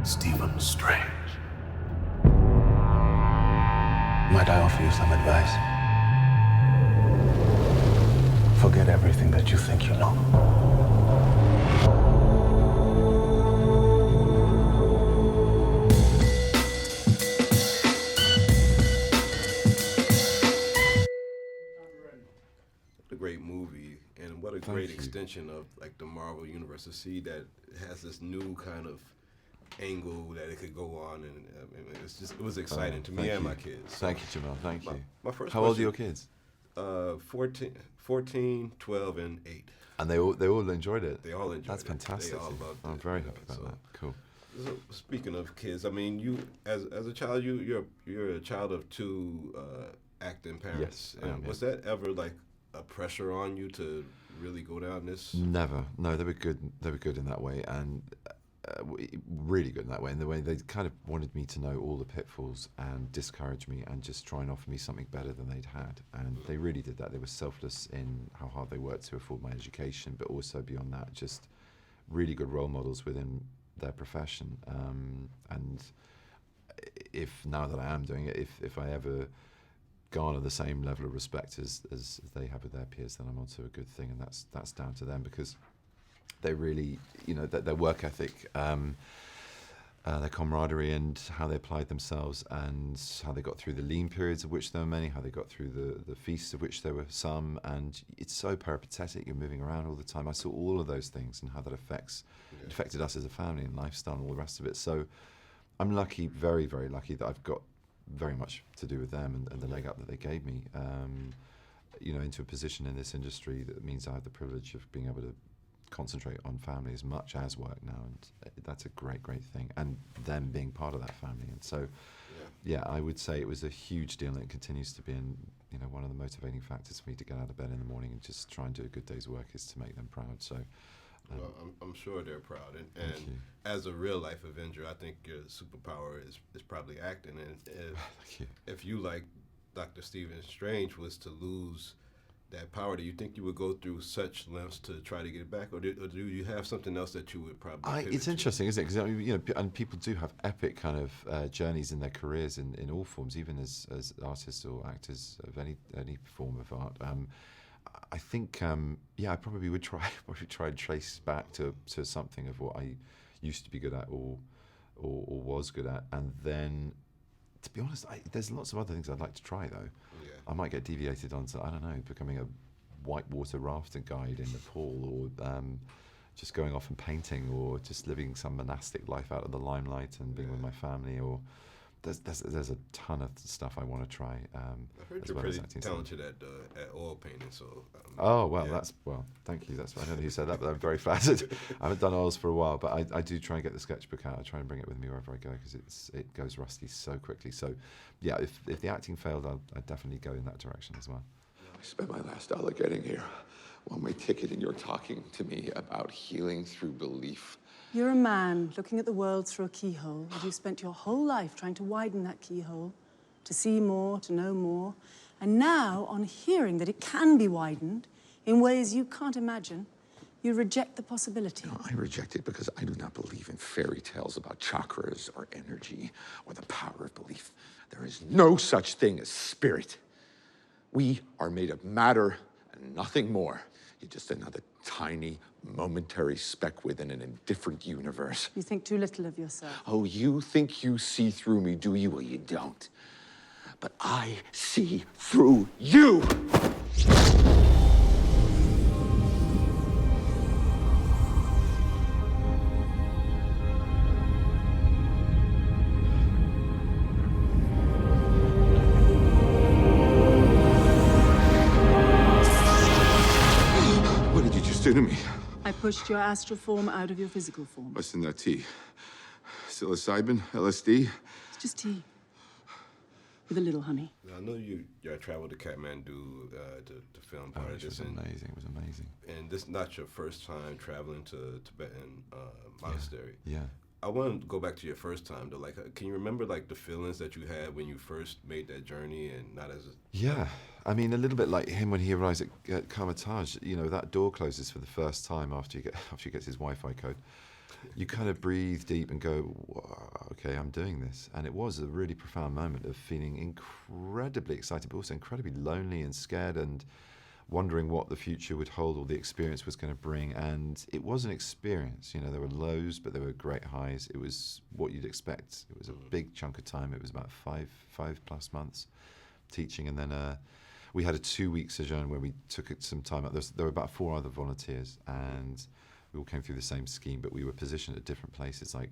Stephen Strange. Might I offer you some advice? Forget everything that you think you know. A great movie, and what a great extension of like the Marvel universe to see that it has this new kind of angle that it could go on, and I mean, it was exciting to me and my kids. Thank you, Jamal. Thank you. My first How old are your kids? 14, 12, and 8. And they all enjoyed it. They all enjoyed it. That's fantastic. They all loved it. I'm very happy about that. Cool. So speaking of kids, I mean, you as a child, you're a child of two acting parents. Yes, I am, was that ever like a pressure on you to really go down this? Never. No, they were good. They were good in that way, and really good in that way. In the way they kind of wanted me to know all the pitfalls and discourage me and just try and offer me something better than they'd had. And they really did that. They were selfless in how hard they worked to afford my education, but also beyond that, just really good role models within their profession. And if now that I am doing it, if I ever garner the same level of respect as they have with their peers, then I'm onto a good thing, and that's down to them, because they really, their work ethic, their camaraderie, and how they applied themselves, and how they got through the lean periods, of which there were many, how they got through the feasts, of which there were some, and it's so peripatetic. You're moving around all the time. I saw all of those things and how that affected us as a family and lifestyle and all the rest of it. So I'm lucky, very, very lucky, that I've got very much to do with them and the leg up that they gave me, into a position in this industry that means I have the privilege of being able to concentrate on family as much as work now, and that's a great thing, and them being part of that family. And so yeah, I would say it was a huge deal, and it continues to be, and one of the motivating factors for me to get out of bed in the morning and just try and do a good day's work is to make them proud. So well, I'm sure they're proud, and as a real life Avenger, I think your superpower is probably acting. And if you, like Dr. Stephen Strange, was to lose that power, do you think you would go through such lengths to try to get it back, or do you have something else that you would probably? It's interesting, isn't it? Because and people do have epic kind of journeys in their careers in all forms, even as artists or actors of any form of art. I think, I probably would try and trace back to something of what I used to be good at or was good at, and then, to be honest, there's lots of other things I'd like to try though. Yeah. I might get deviated onto, I don't know, becoming a whitewater rafting guide in Nepal, or just going off and painting, or just living some monastic life out of the limelight and being with my family, or there's a ton of stuff I want to try. I heard you're pretty talented at oil painting, so. Thank you. I don't know who said that, but I'm very flattered. I haven't done oils for a while, but I do try and get the sketchbook out. I try and bring it with me wherever I go, because it goes rusty so quickly. So, yeah, if the acting failed, I'd definitely go in that direction as well. I spent my last dollar getting here. One way ticket, and you're talking to me about healing through belief. You're a man looking at the world through a keyhole, and you've spent your whole life trying to widen that keyhole, to see more, to know more. And now, on hearing that it can be widened in ways you can't imagine, you reject the possibility. No, I reject it because I do not believe in fairy tales about chakras or energy or the power of belief. There is no such thing as spirit. We are made of matter and nothing more. You're just another tiny, momentary speck within an indifferent universe. You think too little of yourself. Oh, you think you see through me, do you? Well, you don't. But I see through you! To me. I pushed your astral form out of your physical form. What's in that tea? Psilocybin? LSD? It's just tea. With a little honey. I know you traveled to Kathmandu to film part of this. It was amazing. And this is not your first time traveling to Tibetan monastery. Yeah. I want to go back to your first time, though. Like, can you remember, like, the feelings that you had when you first made that journey, and not as a... Yeah. I mean, a little bit like him when he arrives at Karmataj. That door closes for the first time after he gets his Wi-Fi code. you kind of breathe deep and go, "Whoa, okay, I'm doing this." And it was a really profound moment of feeling incredibly excited, but also incredibly lonely and scared and wondering what the future would hold or the experience was going to bring. And it was an experience. You know, there were lows, but there were great highs. It was what you'd expect. It was a big chunk of time. It was about five plus months teaching. And then we had a 2-week sojourn where we took some time out. There were about 4 other volunteers, and we all came through the same scheme, but we were positioned at different places. Like,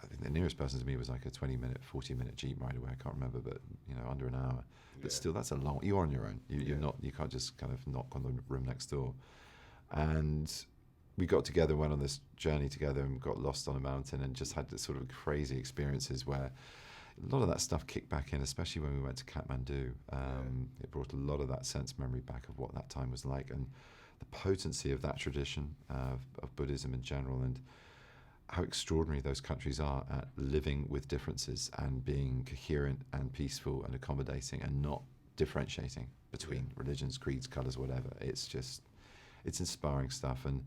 I think the nearest person to me was like a 20-minute, 40-minute Jeep ride away. I can't remember, but you know, under an hour. But still, that's a long. You're on your own. You're not. You can't just kind of knock on the room next door. And we got together, went on this journey together, and got lost on a mountain, and just had this sort of crazy experiences where a lot of that stuff kicked back in, especially when we went to Kathmandu. It brought a lot of that sense memory back of what that time was like, and the potency of that tradition of Buddhism in general, and how extraordinary those countries are at living with differences and being coherent and peaceful and accommodating and not differentiating between religions, creeds, colours, whatever. It's inspiring stuff, and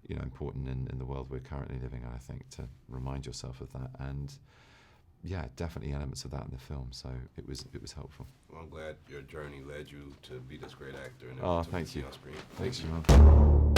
you know, important in the world we're currently living in, I think, to remind yourself of that. And yeah, definitely elements of that in the film, so it was helpful. Well, I'm glad your journey led you to be this great actor and Oh, to thank be you. on screen. Thanks, Jamal.